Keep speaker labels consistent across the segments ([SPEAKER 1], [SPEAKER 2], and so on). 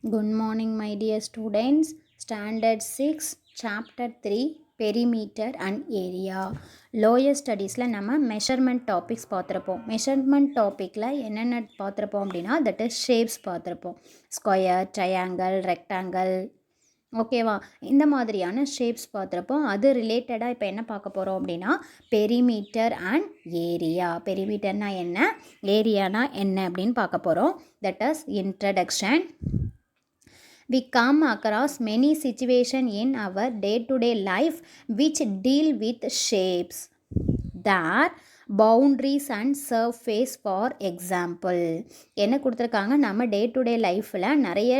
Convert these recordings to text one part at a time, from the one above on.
[SPEAKER 1] Good morning, my dear students. Standard 6, Chapter 3, Perimeter and Area. Lower studiesல நம்ம measurement topics பார்த்துருப்போம். Measurement டாப்பிக்கில் என்னென்ன பார்த்துருப்போம் அப்படின்னா தட் இஸ் ஷேப்ஸ் பார்த்துருப்போம். ஸ்கொயர், ட்ரையாங்கிள், ரெக்டாங்கிள், ஓகேவா? இந்த மாதிரியான ஷேப்ஸ் பார்த்துருப்போம். அது ரிலேட்டடாக இப்போ என்ன பார்க்க போகிறோம் அப்படின்னா பெரிமீட்டர் அண்ட் ஏரியா. பெரிமீட்டர்னா என்ன, ஏரியானா என்ன அப்படின்னு பார்க்க போகிறோம். That is introduction. We come across many situations in our day-to-day life which deal with shapes, their boundaries and surface. For example, என்ன கொடுத்துருக்காங்க, நம்ம டே டு டே லைஃப்பில் நிறைய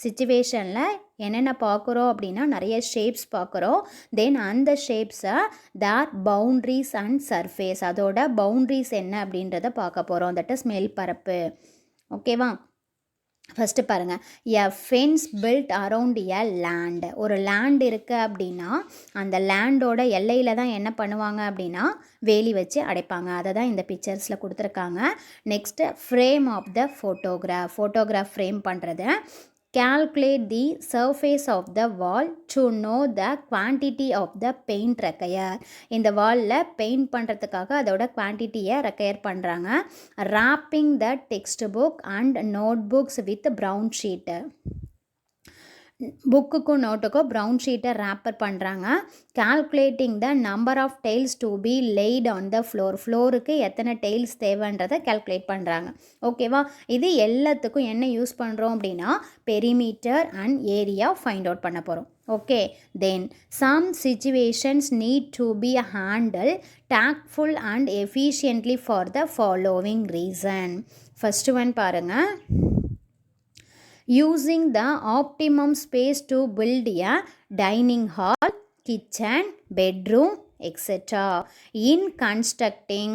[SPEAKER 1] சிச்சுவேஷனில் என்னென்ன பார்க்குறோம் அப்படின்னா நிறைய ஷேப்ஸ் பார்க்குறோம். தென் அந்த ஷேப்ஸை தேர் பவுண்ட்ரிஸ் அண்ட் சர்ஃபேஸ், அதோட பவுண்ட்ரிஸ் என்ன அப்படின்றத பார்க்க போகிறோம். தட் இஸ் மேல்பரப்பு. ஓகேவா? ஃபஸ்ட்டு பாருங்கள், a fence built around a land. ஒரு லேண்ட் இருக்குது அப்படின்னா அந்த லேண்டோட எல்லையில் தான் என்ன பண்ணுவாங்க அப்படின்னா வேலி வச்சு அடைப்பாங்க. அதை தான் இந்த பிக்சர்ஸில் கொடுத்துருக்காங்க. Next frame of the photograph frame பண்ணுறது. Calculate the surface of the wall to know the quantity of the paint required. இந்த வாலில் பெயிண்ட் பண்ணுறதுக்காக அதோட குவான்டிட்டியை ரெக்கையர் பண்ணுறாங்க. Wrapping the textbook and notebooks with brown sheet. புக்குக்கும் நோட்டுக்கும் ப்ரௌன் ஷீட்டை ரேப்பர் பண்ணுறாங்க. Calculating the number of tiles to be laid on the ஃப்ளோருக்கு எத்தனை டெய்ல்ஸ் தேவைன்றதை கால்குலேட் பண்ணுறாங்க. ஓகேவா? இது எல்லாத்துக்கும் என்ன யூஸ் பண்ணுறோம் அப்படின்னா perimeter and area find out பண்ண போகிறோம். Okay, then some situations need to be handle tactful and efficiently for the following reason. First one பாருங்கள். Using the optimum space to build a dining hall, kitchen, bedroom, etc. In constructing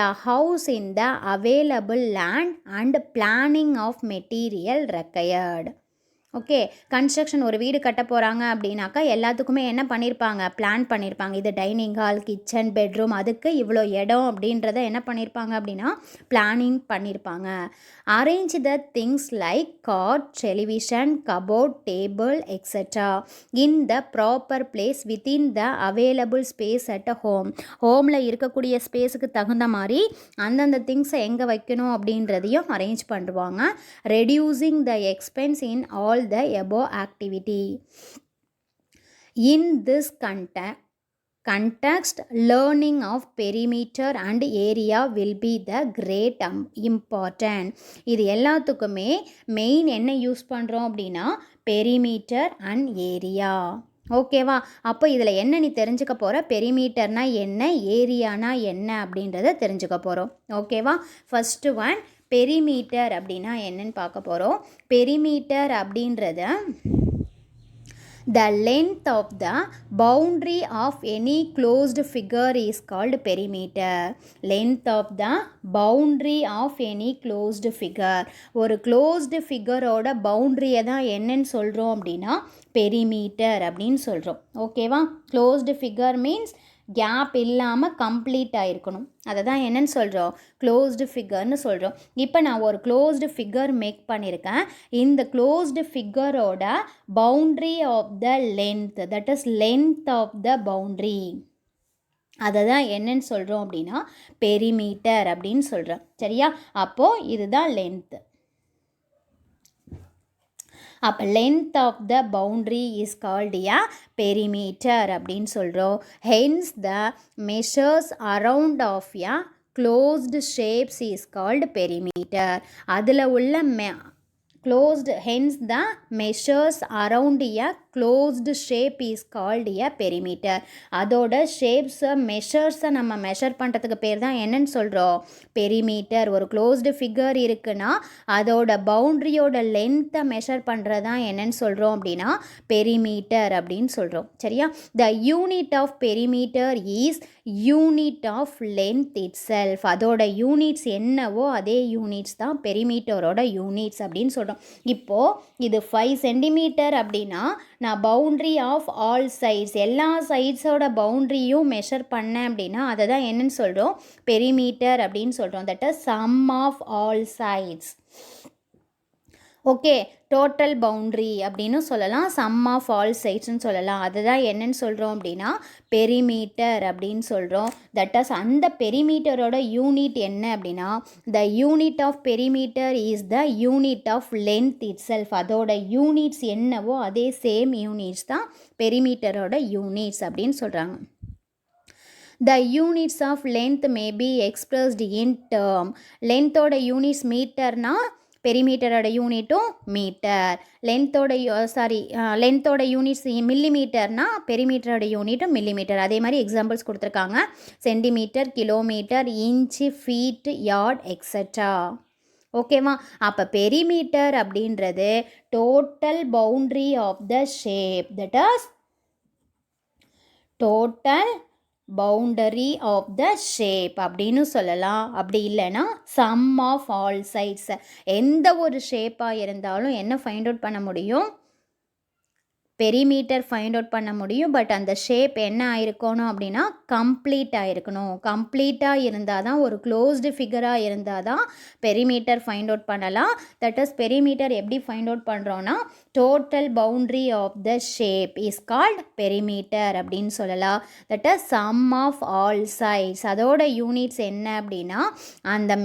[SPEAKER 1] a house in the available land and planning of material required. Okay, construction ஒரு வீடு கட்ட போகிறாங்க அப்படின்னாக்கா எல்லாத்துக்குமே என்ன பண்ணியிருப்பாங்க, plan பண்ணியிருப்பாங்க. இது டைனிங் ஹால், கிச்சன், பெட்ரூம், அதுக்கு இவ்வளோ இடம் அப்படின்றத என்ன பண்ணியிருப்பாங்க அப்படின்னா பிளானிங் பண்ணியிருப்பாங்க. Arrange the things like cot, television, cupboard, table, etcetera in the proper place within the available space at ஹோமில் இருக்கக்கூடிய ஸ்பேஸுக்கு தகுந்த மாதிரி அந்தந்த திங்ஸை எங்கே வைக்கணும் அப்படின்றதையும் அரேஞ்ச் பண்ணுவாங்க. Reducing the expense in all the above activity. In this context, learning of perimeter and area will be the great important. இது எல்லாத்துக்குமே மெயின் என்ன யூஸ் பண்ணுறோம் அப்படின்னா பெரிமீட்டர் அண்ட் ஏரியா. ஓகேவா? அப்போ இதில் என்ன நீ தெரிஞ்சுக்க போகிற, பெரிமீட்டர்னா என்ன, ஏரியானா என்ன அப்படின்றத தெரிஞ்சுக்க போகிறோம். ஓகேவா? ஃபஸ்ட்டு ஒன், பெரிமீட்டர் அப்படின்னா என்னன்னு பார்க்க போகிறோம். பெரிமீட்டர் அப்படின்றத the length of the boundary of any closed figure is called perimeter. Length of the boundary of any closed figure. ஒரு closed figureோட பவுண்ட்ரியை தான் என்னன்னு சொல்கிறோம் அப்படின்னா பெரிமீட்டர் அப்படின்னு சொல்கிறோம். ஓகேவா? closed figure means கேப் இல்லாமல் கம்ப்ளீட் ஆகிருக்கணும். அதை தான் என்னன்னு சொல்கிறோம், க்ளோஸ்டு ஃபிகர்னு சொல்கிறோம். இப்போ நான் ஒரு க்ளோஸ்டு ஃபிகர் மேக் பண்ணியிருக்கேன். இந்த க்ளோஸ்டு ஃபிகரோட boundary of the length, that is length of the boundary, அதை தான் என்னன்னு சொல்கிறோம் அப்படின்னா பெரிமீட்டர் அப்படின்னு சொல்கிறோம். சரியா? அப்போது இதுதான் லென்த்து. அப்போ length of the boundary is called a perimeter அப்படின்னு சொல்கிறோம். Hence the measures around of a closed shapes is called perimeter. அதில் உள்ள hence the measures around a closed shape is called a perimeter. அதோட ஷேப்ஸை மெஷர்ஸை நம்ம measure பண்ணுறதுக்கு பேர் தான் என்னன்னு சொல்கிறோம், பெரிமீட்டர். ஒரு க்ளோஸ்டு ஃபிகர் இருக்குன்னா அதோட பவுண்ட்ரியோட லென்த்தை மெஷர் பண்ணுறது தான் என்னன்னு சொல்கிறோம் அப்படின்னா பெரிமீட்டர் அப்படின்னு சொல்கிறோம். சரியா? The unit of perimeter is unit of length itself. அதோட யூனிட்ஸ் என்னவோ அதே யூனிட்ஸ் தான் பெரிமீட்டரோட யூனிட்ஸ் அப்படின்னு சொல்கிறோம். இப்போது இது 5 சென்டிமீட்டர் அப்படின்னா நான் பவுண்ட்ரி ஆஃப் ஆல் சைட்ஸ், எல்லா சைட்ஸோட பவுண்ட்ரியும் மெஷர் பண்ணேன் அப்படின்னா அதை தான் என்னன்னு சொல்கிறோம், பெரிமீட்டர் அப்படின்னு சொல்கிறோம். That is sum of all sides. Okay, total boundary அப்படின்னு சொல்லலாம், சம் ஆஃப் ஆல் சைட்ஸ்ன்னு சொல்லலாம். அதுதான் என்னன்னு சொல்கிறோம் அப்படின்னா பெரிமீட்டர் அப்படின்னு சொல்கிறோம். தட் இஸ் அந்த பெரிமீட்டரோட யூனிட் என்ன அப்படின்னா the unit of perimeter is the unit of length itself. அதோட யூனிட்ஸ் என்னவோ அதே சேம் யூனிட்ஸ் தான் பெரிமீட்டரோட யூனிட்ஸ் அப்படின்னு சொல்கிறாங்க. The units of length may be expressed in term. லென்த்தோட யூனிட்ஸ் மீட்டர்னா பெரிமீட்டரோட யூனிட்டும் மீட்டர். லென்த்தோட யூனிட்ஸ் மில்லிமீட்டர்னா பெரிமீட்டரோட யூனிட்டும் மில்லிமீட்டர். அதே மாதிரி எக்ஸாம்பிள்ஸ் கொடுத்துருக்காங்க, centimetre, kilometre, inch, feet, yard etcetera. ஓகேவா? அப்போ பெரிமீட்டர் அப்படின்றது total boundary of the shape. That is total boundary of the shape அப்படின்னு சொல்லலாம். அப்படி இல்லைன்னா சம் ஆஃப் ஆல் சைட்ஸ். எந்த ஒரு ஷேப்பாக இருந்தாலும் என்ன ஃபைண்ட் அவுட் பண்ண முடியும்? பெரிமீட்டர் ஃபைண்ட் அவுட் பண்ண முடியும். பட் அந்த ஷேப் என்ன ஆயிருக்கணும் அப்படின்னா கம்ப்ளீட் ஆகிருக்கணும். கம்ப்ளீட்டாக இருந்தால் தான், ஒரு க்ளோஸ்டு ஃபிகராக இருந்தால் தான் பெரிமீட்டர் ஃபைண்ட் அவுட் பண்ணலாம். தட் இஸ் பெரிமீட்டர் எப்படி ஃபைண்ட் அவுட் பண்ணுறோன்னா total boundary of the shape is called perimeter அப்படின்னு சொல்லலாம். That is sum of all sides. அதோட யூனிட்ஸ் என்ன அப்படின்னா அந்த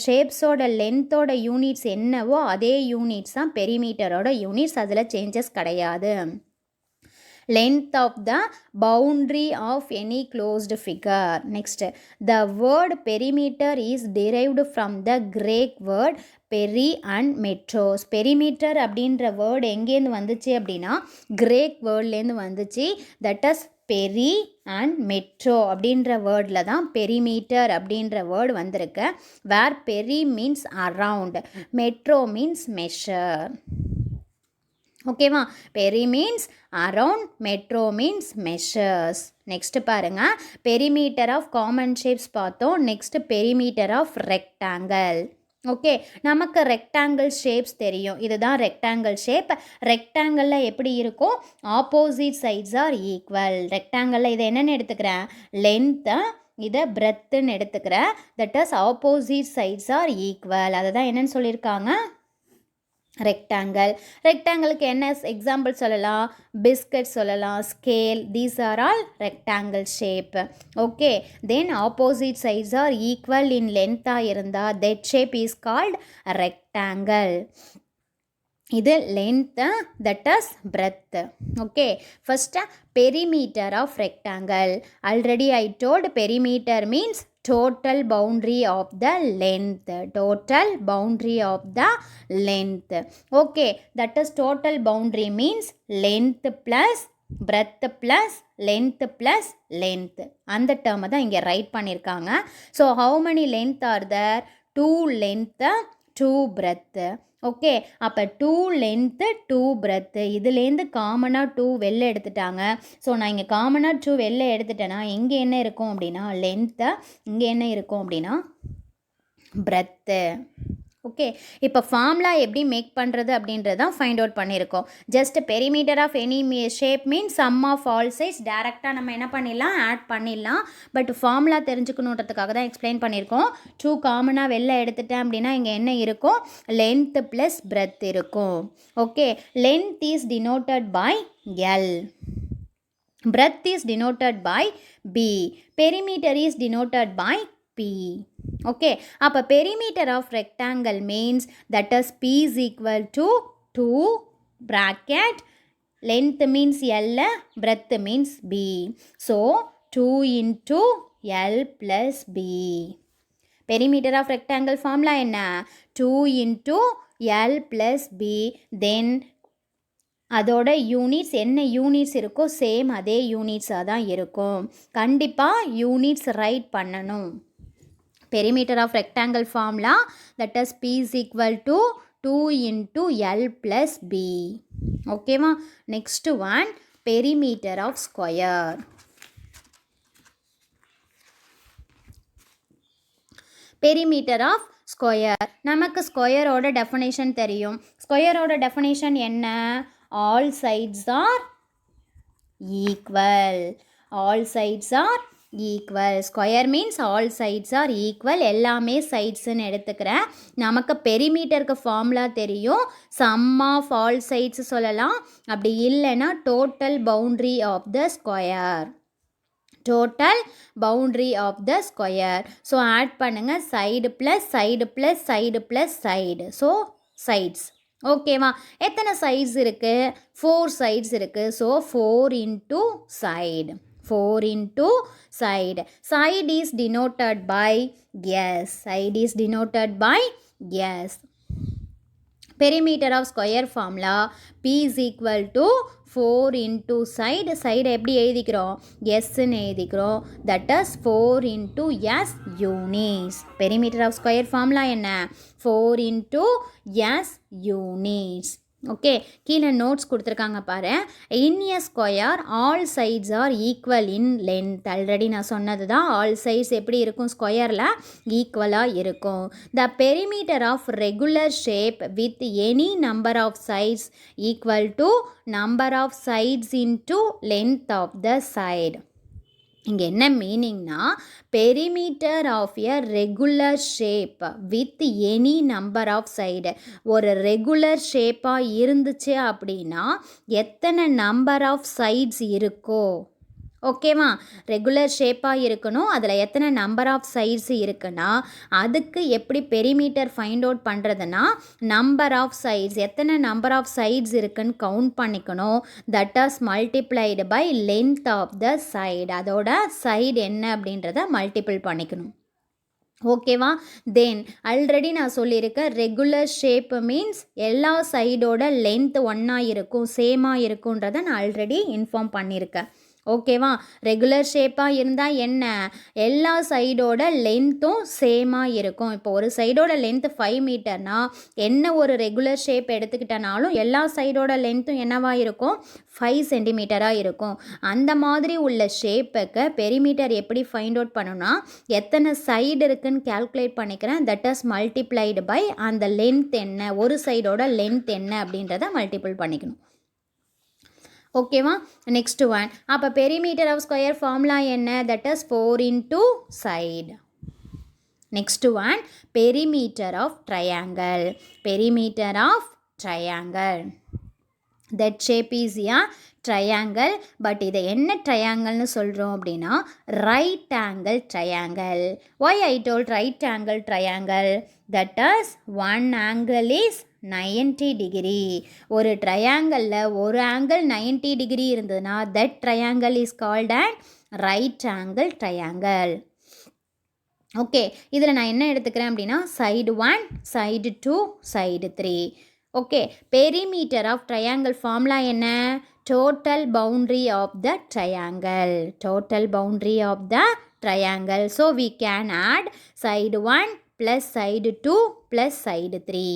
[SPEAKER 1] ஷேப்ஸோட லென்த்தோட யூனிட்ஸ் என்னவோ அதே யூனிட்ஸ் தான் பெரிமீட்டரோட யூனிட்ஸ். அதில் சேஞ்சஸ் கிடையாது. Length of the boundary of any closed figure. Next, the word perimeter is derived from the Greek word peri and metros. Perimeter அப்படின்ற வேர்டு எங்கேருந்து வந்துச்சு அப்படின்னா கிரேக் வேர்ட்லேருந்து வந்துச்சு. That is peri and metro அப்படின்ற வேர்டில் தான் பெரிமீட்டர் அப்படின்ற வேர்டு வந்திருக்கு. Where peri means around, metro means measure. ஓகேவா? Peri means around, metro means measures. Next பாருங்கள், பெரிமீட்டர் ஆஃப் காமன் ஷேப்ஸ் பார்த்தோம். Next perimeter of rectangle. Okay, நமக்கு ரெக்டாங்கிள் ஷேப்ஸ் தெரியும். இதுதான் ரெக்டாங்கிள் ஷேப். ரெக்டாங்கிளில் எப்படி இருக்கும்? Opposite sides are equal. ரெக்டாங்கிளில் இதை என்னென்னு எடுத்துக்கிறேன்? லென்த்தை, இதை பிரெத்துன்னு எடுத்துக்கிறேன். That is opposite sides are equal. அதை தான் என்னென்னு சொல்லியிருக்காங்க? ரெக்டாங்கிள். ரெக்டாங்கிளுக்கு என்ன எக்ஸாம்பிள் சொல்லலாம்? பிஸ்கட் சொல்லலாம், scale. These are all rectangle shape. Okay, then opposite sides are equal in லென்த்தாக இருந்தால் that shape is called rectangle. இது length, that is breadth. Okay, first perimeter of rectangle. Already I told perimeter means total boundary of the length. Total boundary of the length. Okay, that is total boundary means length plus breadth plus length plus length. அந்த term தான் இங்கே right பண்ணியிருக்காங்க. So how many length are there? 2 length, 2 breadth. Okay, அப்போ 2 length 2 breadth. இதுலேருந்து காமனாக 2 வெளில எடுத்துட்டாங்க. So நான் இங்கே காமனாக 2 வெளில எடுத்துட்டேன்னா இங்கே என்ன இருக்கும் அப்படின்னா லென்த்து, இங்கே என்ன இருக்கும் அப்படின்னா பிரெத்து. ஓகே, இப்போ ஃபார்முலா எப்படி மேக் பண்ணுறது அப்படின்றது தான் ஃபைண்ட் அவுட் பண்ணியிருக்கோம். Just perimeter of any shape means sum of all sides. டேரெக்டாக நம்ம என்ன பண்ணிடலாம்? ஆட் பண்ணிடலாம். பட் ஃபார்முலா தெரிஞ்சுக்கணுன்றதுக்காக தான் எக்ஸ்பிளைன் பண்ணியிருக்கோம். 2 காமனாக வெளில எடுத்துட்டேன் அப்படின்னா இங்கே என்ன இருக்கும்? லென்த் ப்ளஸ் பிரெத் இருக்கும். Okay, length is denoted by L. Breadth is denoted by B. Perimeter is denoted by P. Okay, அப்போ perimeter of rectangle means that is P is equal to 2 bracket length means L, breadth means B. So 2 into L plus B. Perimeter of rectangle formula என்ன? 2 into L plus B. Then அதோட units என்ன units இருக்கோ same அதே யூனிட்ஸாக தான் இருக்கும். கண்டிப்பாக units right பண்ணணும். Perimeter of rectangle formula that is P is equal to 2 into L plus B. ஓகேவா? Next one perimeter of square. Perimeter of square. நமக்கு ஸ்கொயரோட டெஃபினேஷன் தெரியும். ஸ்கொயரோட டெஃபினேஷன் என்ன? all sides are equal. All sides are equal. Square means all sides are equal. எல்லாமே சைட்ஸ்ன்னு எடுத்துக்கிறேன். நமக்கு பெரிமீட்டருக்கு ஃபார்முலா தெரியும். சம் ஆஃப் ஆல் சைட்ஸ் சொல்லலாம். அப்படி இல்லைன்னா total boundary of the square. total boundary of the square. So add பண்ணுங்க side plus side plus side plus side. So sides. ஓகேவா? எத்தனை sides இருக்கு? 4 sides இருக்கு. So 4 into side. 4 into side. Side is denoted by yes. Side is denoted by yes. Perimeter of square formula P is equal to 4 into side. Side எப்படி எழுதிக்கிறோம்? Sன்னு எழுதிக்கிறோம். That is 4 into S units. Perimeter of square formula என்ன? 4 into S units. Okay, கீழே notes கொடுத்துருக்காங்க பாரு. In a square all sides are equal in length. Already நான் சொன்னது தான். ஆல் சைட்ஸ் எப்படி இருக்கும்? ஸ்கொயரில் ஈக்குவலாக இருக்கும். The perimeter of regular shape with any number of sides equal to number of sides into length of the side. இங்கே என்ன மீனிங்னா, perimeter of a regular shape with any number of side. ஒரு regular ஷேப்பாக இருந்துச்சு அப்படின்னா எத்தனை number of sides இருக்கோ, ஓகேவா? ரெகுலர் ஷேப்பாக இருக்கணும். அதில் எத்தனை நம்பர் ஆஃப் சைட்ஸ் இருக்குன்னா அதுக்கு எப்படி பெரிமீட்டர் ஃபைண்ட் அவுட் பண்ணுறதுனா, நம்பர் ஆஃப் சைட்ஸ், எத்தனை நம்பர் ஆஃப் சைட்ஸ் இருக்குன்னு கவுண்ட் பண்ணிக்கணும். That as multiplied by length of the side. அதோட சைடு என்ன அப்படின்றத மல்டிபிள் பண்ணிக்கணும். ஓகேவா? தென் ஆல்ரெடி நான் சொல்லியிருக்கேன், ரெகுலர் ஷேப் மீன்ஸ் எல்லா சைடோட லென்த் ஒன்றா இருக்கும், சேமாக இருக்குன்றதை நான் ஆல்ரெடி இன்ஃபார்ம் பண்ணியிருக்கேன். ஓகேவா? ரெகுலர் ஷேப்பாக இருந்தால் என்ன, எல்லா சைடோட லென்த்தும் சேமாக இருக்கும். இப்போ ஒரு சைடோட லென்த்து 5 மீட்டர்னா என்ன ஒரு ரெகுலர் ஷேப் எடுத்துக்கிட்டனாலும் எல்லா சைடோட லென்த்தும் என்னவாக இருக்கும்? 5 சென்டிமீட்டராக இருக்கும். அந்த மாதிரி உள்ள ஷேப்புக்கு பெரிமீட்டர் எப்படி ஃபைண்ட் அவுட் பண்ணணும்னா, எத்தனை சைடு இருக்குன்னு கேல்குலேட் பண்ணிக்கிறேன். தட் இஸ் மல்டிப்ளைடு பை அந்த லென்த் என்ன, ஒரு சைடோட லென்த் என்ன அப்படின்றத மல்டிபிள் பண்ணிக்கணும். ஓகேவா? Next one. அப்போ பெரிமீட்டர் ஆஃப் ஸ்கொயர் ஃபார்முலா என்ன? That is 4 into side. Next one, perimeter of triangle. Perimeter of triangle. that shape is a triangle. But இதை என்ன ட்ரையாங்கிள்னு சொல்கிறோம் அப்படின்னா right angle triangle. why I told right angle triangle? that is one angle is 90 degree. ஒரு ட்ரையாங்கிளில் ஒரு angle 90 degree இருந்ததுன்னா that triangle is called an right angle triangle. ஓகே, இதில் நான் என்ன எடுத்துக்கிறேன் அப்படின்னா side 1, side 2, side 3. Okay, perimeter of triangle formula என்ன? Total boundary of the triangle. Total boundary of the triangle. So we can add side 1 plus side 2 plus side 3.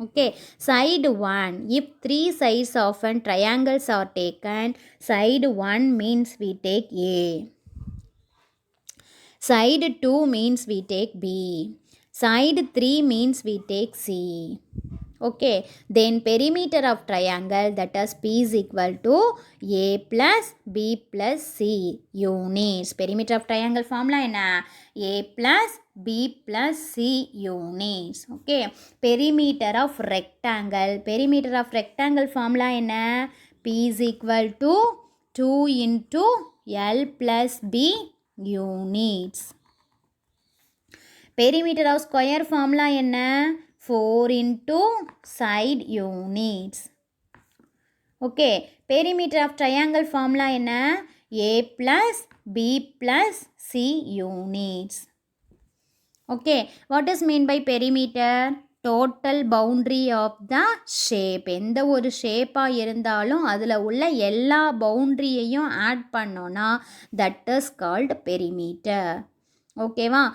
[SPEAKER 1] Okay, side 1, if 3 sides of an triangles are taken, side 1 means we take A. Side 2 means we take B. Side 3 means we take C. Okay, then perimeter of triangle, that is P is equal to A plus B plus C units. Perimeter of triangle formula என்ன? A plus B plus C units. Okay, perimeter of rectangle. Perimeter of rectangle formula என்ன? P is equal to 2 into L plus B units. Perimeter of square formula என்ன? 4 into side units. Okay, perimeter of triangle formula என்ன? A plus B plus C units. Okay, what is mean by perimeter? Total boundary of the shape. எந்த ஒரு ஷேப்பாக இருந்தாலும் அதில் உள்ள எல்லா பவுண்ட்ரியையும் add பண்ணோன்னா that is called perimeter. ஓகேவா?